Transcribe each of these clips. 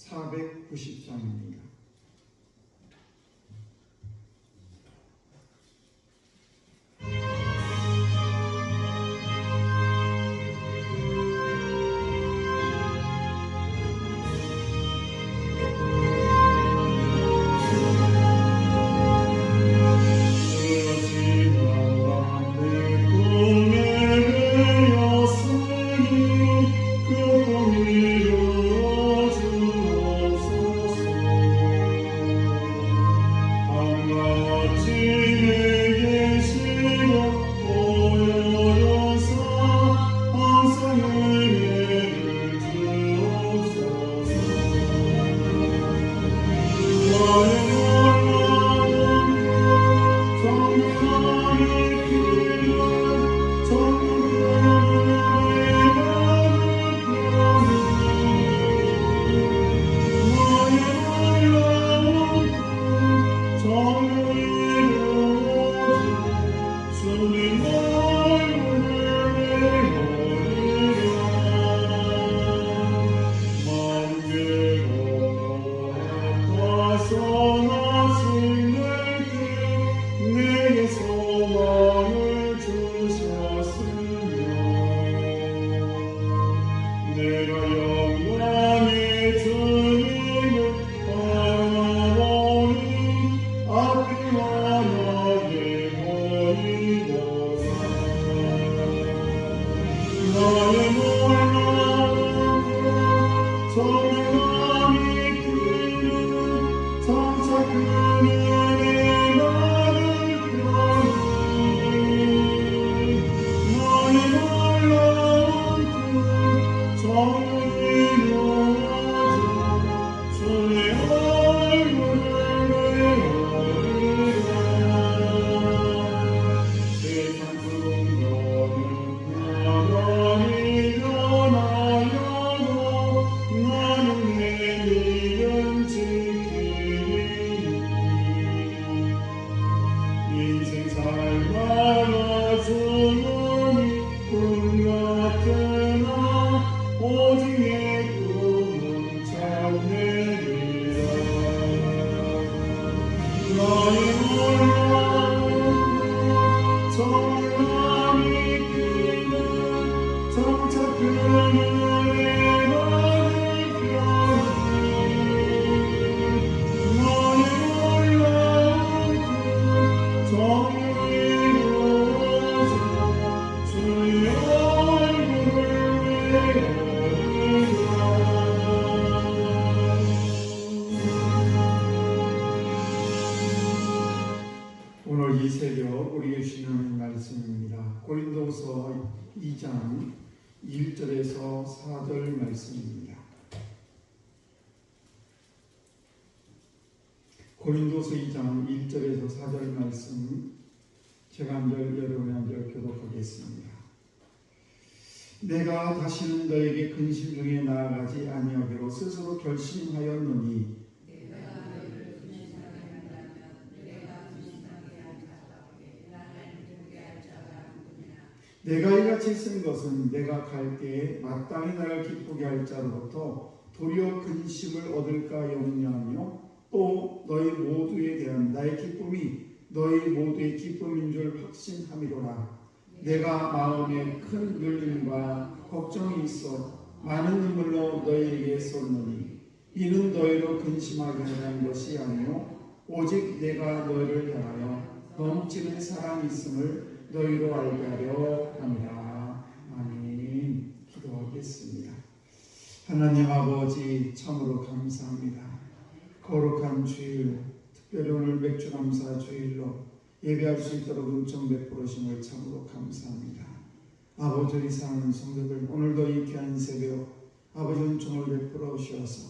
490장입니다. 오늘 이 새벽 우리 주시는 말씀입니다. 고린도서 2장 1절에서 4절 말씀입니다. 고린도서 2장 1절에서 4절 말씀 제가 한 절 여러분이 한 절 교독하겠습니다. 내가 다시는 너에게 근심 중에 나아가지 아니하기로 스스로 결심하였노니 내가 이같이 쓴 것은 내가 갈 때에 마땅히 나를 기쁘게 할 자로부터 도리어 근심을 얻을까 염려하며 또 너희 모두에 대한 나의 기쁨이 너희 모두의 기쁨인 줄 확신함이로라. 내가 마음에 큰 눌림과 걱정이 있어 많은 눈물로 너희에게 쏟노니 이는 너희로 근심하게 하는 것이 아니요 오직 내가 너희를 향하여 넘치는 사랑이 있음을 너희로 알게 하려 함이라. 아멘. 기도하겠습니다. 하나님 아버지 참으로 감사합니다. 거룩한 주일, 특별히 오늘 맥주감사 주일로 예배할 수 있도록 은총 베풀으심을 참으로 감사합니다. 아버지 우리 사랑하는 성도들 오늘도 이 귀한 새벽 아버지 은총을 베풀어 주셔서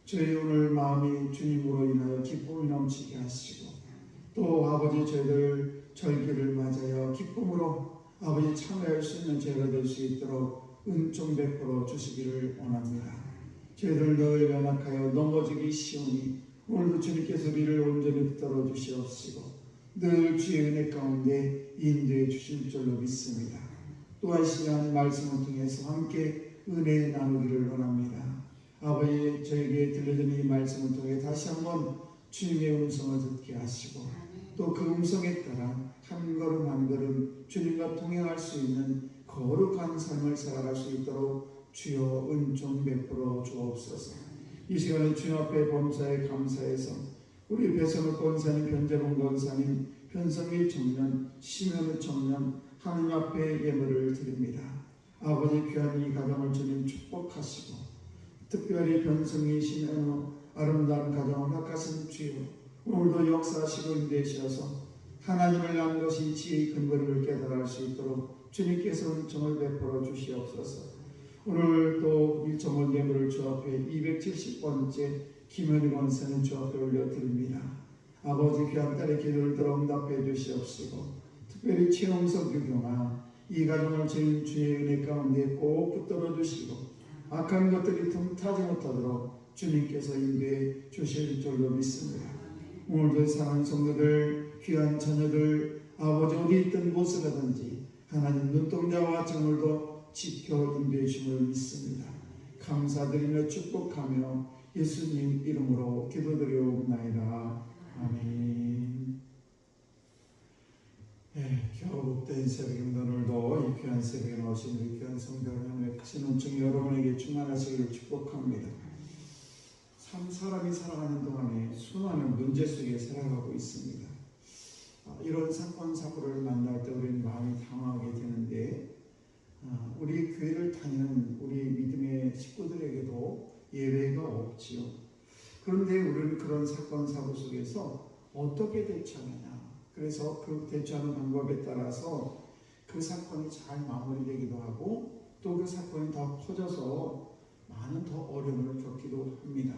저희 오늘 마음이 주님으로 인하여 기쁨이 넘치게 하시고 또 아버지 저희들 절기를 맞아요 기쁨으로 아버지 참여할 수 있는 제가 될 수 있도록 은총 베풀어 주시기를 원합니다. 저희들 늘 연약하여 넘어지기 쉬우니 오늘도 주님께서 우리를 온전히 붙들어 주시옵시고 늘 주의 은혜 가운데 인도해 주실 줄로 믿습니다. 또한 시간 말씀을 통해서 함께 은혜 나누기를 원합니다. 아버지 저에게 들려주는 이 말씀을 통해 다시 한번 주님의 음성을 듣게 하시고 또 그 음성에 따라 한 걸음 한 걸음 주님과 동행할 수 있는 거룩한 삶을 살아갈 수 있도록 주여 은총 베풀어 주옵소서. 이 시간에 주님 앞에 범사에 감사해서 우리 배선우 권사님, 변재봉 권사님, 변성희 청년, 심현우 청년 하느님 앞에 예물을 드립니다. 아버지 귀한 이 가정을 주님 축복하시고 특별히 변성희, 심현우 아름다운 가정을 허락하신 주여 오늘도 역사하시고 인도하셔서 하나님을 아는 것이 지혜의 근거를 깨달을 수 있도록 주님께서 은총을 베풀어 주시옵소서. 오늘 또 일정월 예물을 주 앞에 270번째 김현희 권사님 주 앞에 올려드립니다. 아버지 귀한 딸의 기도를 들어 응답해 주시옵시고 특별히 최홍석 유경아 이 가정을 주의 은혜 가운데 꼭 붙들어 주시고 악한 것들이 틈타지 못하도록 주님께서 인도해 주실 줄로 믿습니다. 오늘도 사랑하는 성도들 귀한 자녀들 아버지 어디 있든 무엇을 하든지 하나님 눈동자와 오늘도 지켜 인도해 주심을 믿습니다. 감사드리며 축복하며 예수님 이름으로 기도드리옵나이다. 아멘. 겨우 복된 새벽입니다. 오늘도 이 귀한 새벽에 나오신 우리 귀한 성도들 하나님의 크신 은총이 여러분에게 충만하시기를 축복합니다. 참 사람이 살아가는 동안에 수많은 문제 속에 살아가고 있습니다. 이런 사건 사고를 만날 때 우리는 마음이 당황하게 되는데 우리 교회를 다니는 우리 믿음의 식구들에게도 예외가 없지요. 그런데 우리는 그런 사건 사고 속에서 어떻게 대처하느냐. 그래서 그 대처하는 방법에 따라서 그 사건이 잘 마무리되기도 하고 또 그 사건이 더 커져서 많은 더 어려움을 겪기도 합니다.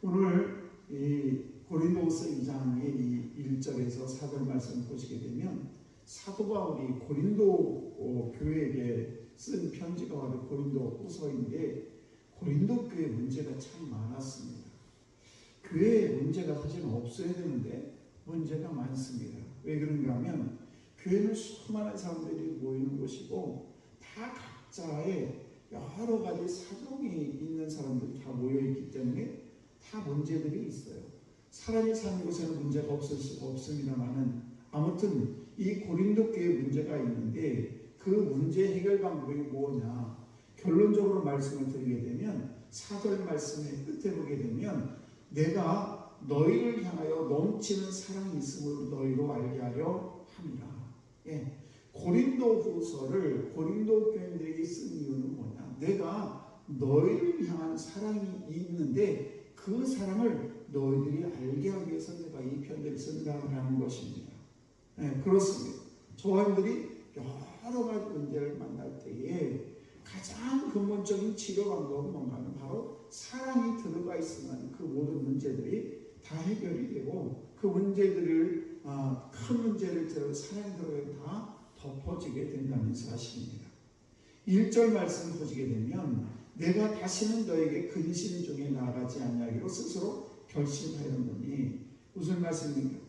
오늘 이 고린도후서 2장의 이 1절에서 4절 말씀 보시게 되면 사도 바울이 고린도 교회에게 쓴 편지가 바로 고린도 후서인데 고린도 교회 문제가 참 많았습니다. 교회에 문제가 사실은 없어야 되는데 문제가 많습니다. 왜 그런가 하면 교회는 수많은 사람들이 모이는 곳이고 다 각자의 여러 가지 사정이 있는 사람들이 다 모여있기 때문에 다 문제들이 있어요. 사람이 사는 곳에는 문제가 없을 수가 없습니다만은 아무튼 이 고린도 교회에 문제가 있는데 그 문제 해결 방법이 뭐냐. 결론적으로 말씀을 드리게 되면 4절 말씀의 끝에 보게 되면 내가 너희를 향하여 넘치는 사랑이 있음을 너희로 알게 하려 함이라. 고린도 후서를 고린도 교인들에게 쓴 이유는 뭐냐. 내가 너희를 향한 사랑이 있는데 그 사랑을 너희들이 알게 하기 위해서 내가 이 편지를 쓴다는 것입니다. 그렇습니다. 저희들이 여러 가지 문제를 만날 때에 가장 근본적인 치료 방법은 뭔가 하면 바로 사랑이 들어가 있으면 그 모든 문제들이 다 해결이 되고 그 문제들을 큰 문제를 들어 사랑이 들어가 다 덮어지게 된다는 사실입니다. 1절 말씀 보시게 되면 내가 다시는 너에게 근심 중에 나아가지 아니하기로 스스로 결심하였노니 무슨 말씀입니까?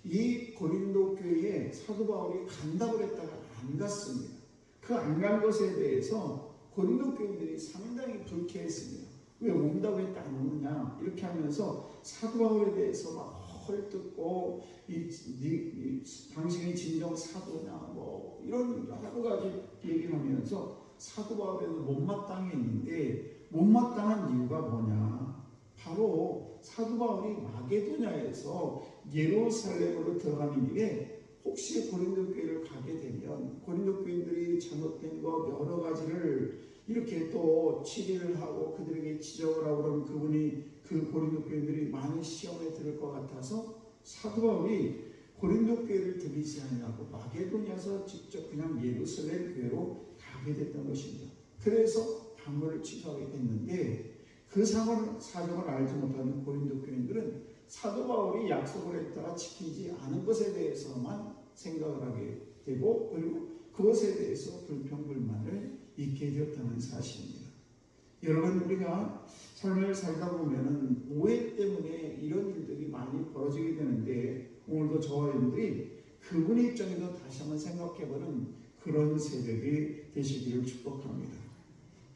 이 고린도 교회에 사도 바울이 간다고 했다가 안 갔습니다. 그 안 간 것에 대해서 고린도 교인들이 상당히 불쾌했습니다. 왜 온다고 했다 안 오느냐 이렇게 하면서 사도 바울에 대해서 막 헐뜯고 당신이 진정 사도냐 뭐 이런 여러 가지 얘기를 하면서 사도 바울에도 못마땅해 있는데 못마땅한 이유가 뭐냐. 바로 사도 바울이 마게도냐에서 예루살렘으로 들어가는 길에 혹시 고린도 교회를 가게 되면 고린도 교인들이 잘못된 거 여러 가지를 이렇게 또 치리를 하고 그들에게 지적을 하고 그러면 그분이 그 고린도 교인들이 많은 시험에 들을 것 같아서 사도 바울이 고린도 교회를 들이지 아니하고 마게도냐에서 직접 그냥 예루살렘 교회로 가게 됐던 것입니다. 그래서 방문을 취소하게 됐는데 그 사정을 알지 못하는 고린도 교인들은 사도 바울이 약속을 했다가 지키지 않은 것에 대해서만 생각을 하게 되고 그리고 그것에 대해서 불평불만을 잊게 되었다는 사실입니다. 여러분 우리가 삶을 살다 보면은 오해 때문에 이런 일들이 많이 벌어지게 되는데 오늘도 저와 여러분들이 그분의 입장에서 다시 한번 생각해보는 그런 새벽이 되시기를 축복합니다.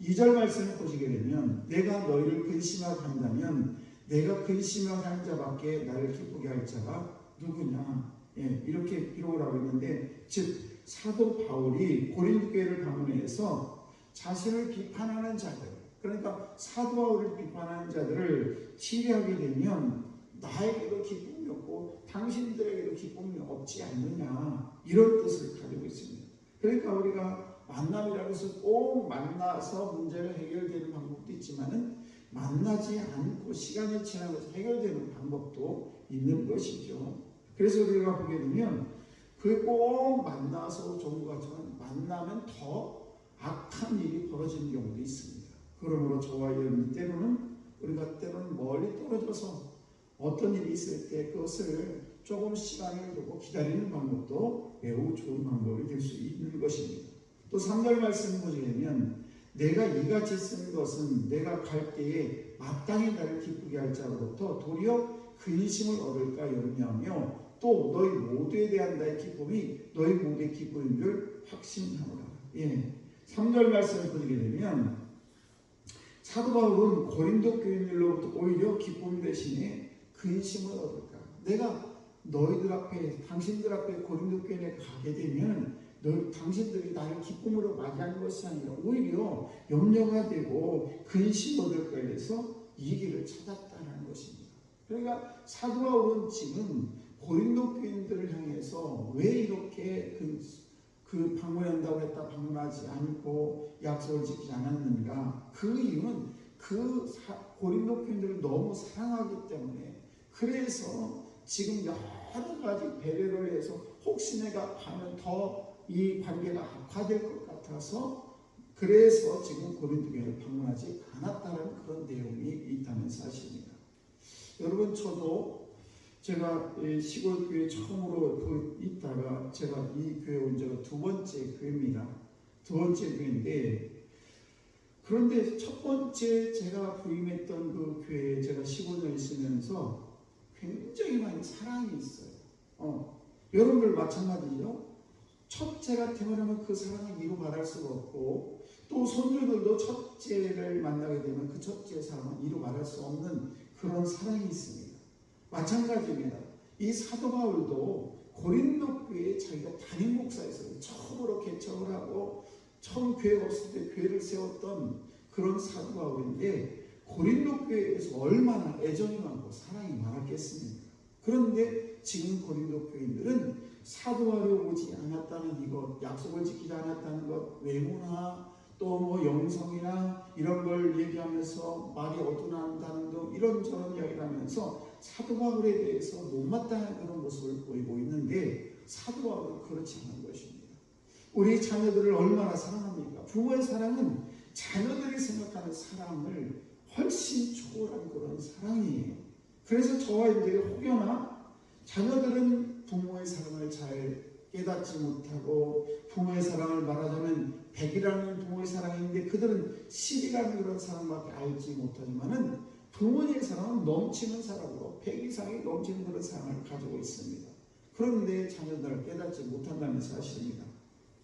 2절 말씀을 보시게 되면 내가 너희를 근심하게 한다면 내가 근심하게 하는 자밖에 나를 기쁘게 할 자가 누구냐. 이렇게 기록을 하고 있는데, 즉 사도 바울이 고린도 교회를 방문해서 자신을 비판하는 자들, 그러니까 사도 바울을 비판하는 자들을 치료하게 되면 나에게도 기쁨이 없고 당신들에게도 기쁨이 없지 않느냐, 이런 뜻을 가지고 있습니다. 그러니까 우리가 만남이라고 해서 꼭 만나서 문제가 해결되는 방법도 있지만은 만나지 않고 시간이 지나면서 해결되는 방법도 있는 것이죠. 그래서 우리가 보게 되면 그게 꼭 만나서 좋은 것 같지만 만나면 더 악한 일이 벌어지는 경우도 있습니다. 그러므로 저와 여러분 우리가 때로는 멀리 떨어져서 어떤 일이 있을 때 그것을 조금 시간을 두고 기다리는 방법도 매우 좋은 방법이 될 수 있는 것입니다. 또 3절 말씀 보시면 내가 이같이 쓴 것은 내가 갈 때에 마땅히 나를 기쁘게 할 자로부터 도리어 근심을 얻을까 염려하며 또 너희 모두에 대한 나의 기쁨이 너희 모두의 기쁨인 줄 확신하노라. 3절 말씀을 보게 되면 사도 바울은 고린도 교인들로부터 오히려 기쁨 대신에 근심을 얻을까. 내가 너희들 앞에, 당신들 앞에 고린도 교인에 가게 되면 당신들이 나를 기쁨으로 맞이하는 것이 아니라 오히려 염려가 되고 근심 얻을까 해서 이 길을 찾았다는 것입니다. 그러니까 사도 바울은 지금 고린도 교인들을 향해서 왜 이렇게 그 방문한다고 했다 방문하지 않고 약속을 지키지 않았는가? 그 이유는 고린도 교인들을 너무 사랑하기 때문에, 그래서 지금 여러 가지 배려를 해서 혹시 내가 가면 더 이 관계가 악화될 것 같아서 그래서 지금 고린도 교회를 방문하지 않았다는 그런 내용이 있다는 사실입니다. 여러분, 제가 시골 교회 처음으로 있다가 제가 이 교회 온 지가 두 번째 교회입니다. 두 번째 교회인데, 그런데 첫 번째 제가 부임했던 그 교회에 제가 15년 있으면서 굉장히 많이 사랑이 있어요. 여러분들 마찬가지죠. 첫째가 태어나면 그 사랑을 이루 말할 수가 없고, 또 손주들도 첫째를 만나게 되면 그 첫째의 사랑을 이루 말할 수 없는 그런 사랑이 있습니다. 마찬가지입니다. 이 사도 바울도 고린도 교회에 자기가 담임 목사였어요. 처음으로 개척을 하고 처음 교회가 없을 때 교회를 세웠던 그런 사도 바울인데, 고린도 교회에서 얼마나 애정이 많고 사랑이 많았겠습니까? 그런데 지금 고린도 교인들은 사도 바울이 오지 않았다는 이것, 약속을 지키지 않았다는 것, 외모나 또 뭐 영성이나 이런 걸 얘기하면서 말이 어두난다는 등 이런저런 이야기를 하면서 사도 바울에 대해서 못마땅한 그런 모습을 보이고 있는데, 사도 바울은 그렇지 않은 것입니다. 우리 자녀들을 얼마나 사랑합니까? 부모의 사랑은 자녀들이 생각하는 사랑을 훨씬 초월한 그런 사랑이에요. 그래서 저와 여러분들이 혹여나 자녀들은 부모의 사랑을 잘 깨닫지 못하고, 부모의 사랑을 말하자면 100이라는 부모의 사랑인데 그들은 10이라는 그런 사랑밖에 알지 못하지만은 부모의 사랑은 넘치는 사랑으로 100 이상이 넘치는 그런 사랑을 가지고 있습니다. 그런데 자녀들을 깨닫지 못한다는 사실입니다.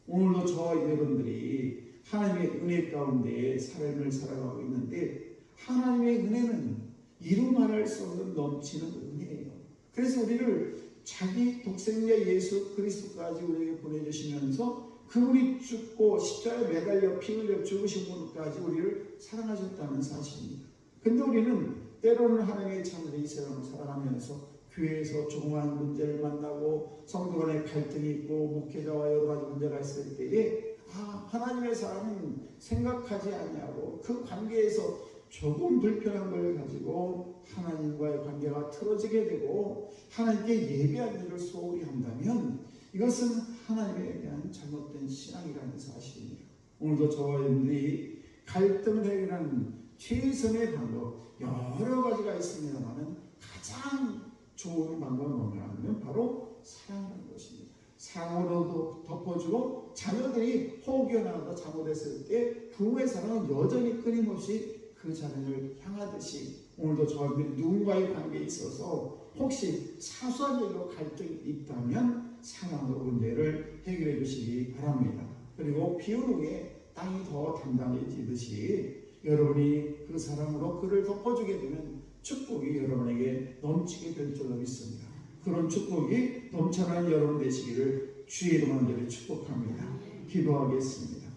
오늘도 저와 여러분들이 하나님의 은혜 가운데 삶을 살아가고 있는데, 하나님의 은혜는 이루 말할 수 없는 넘치는 은혜예요. 그래서 우리를 자기 독생자 예수 그리스도까지 우리에게 보내주시면서 그분이 죽고 십자가에 매달려 피 흘려 죽으신 분까지 우리를 사랑하셨다는 사실입니다. 근데 우리는 때로는 하나님의 자녀들이 이 세상을 살아가면서 교회에서 조그마한 문제를 만나고 성도 간의 갈등이 있고 목회자와 여러 가지 문제가 있을 때에 하나님의 사랑은 생각하지 않냐고, 그 관계에서 조금 불편한 걸 가지고 하나님과의 관계가 틀어지게 되고 하나님께 예배한 일을 소홀히 한다면 이것은 하나님에 대한 잘못된 신앙이라는 사실입니다. 오늘도 저와 여러분들이 갈등을 해결하는 최선의 방법 여러 가지가 있습니다만 가장 좋은 방법은 뭐냐면 바로 사랑하는 것입니다. 사랑으로도 덮어주고, 자녀들이 혹여나도 잘못했을 때 부모의 사랑은 여전히 끊임없이 그 자녀를 향하듯이 오늘도 저희들이 누군가의 관계에 있어서 혹시 사소한 일로 갈등이 있다면 사랑으로 문제를 해결해 주시기 바랍니다. 그리고 비운 후에 땅이 더 단단해지듯이 여러분이 그 사랑으로 그를 덮어주게 되면 축복이 여러분에게 넘치게 될 줄로 믿습니다. 그런 축복이 넘쳐나는 여러분 되시기를 주의 이름으로 축복합니다. 기도하겠습니다.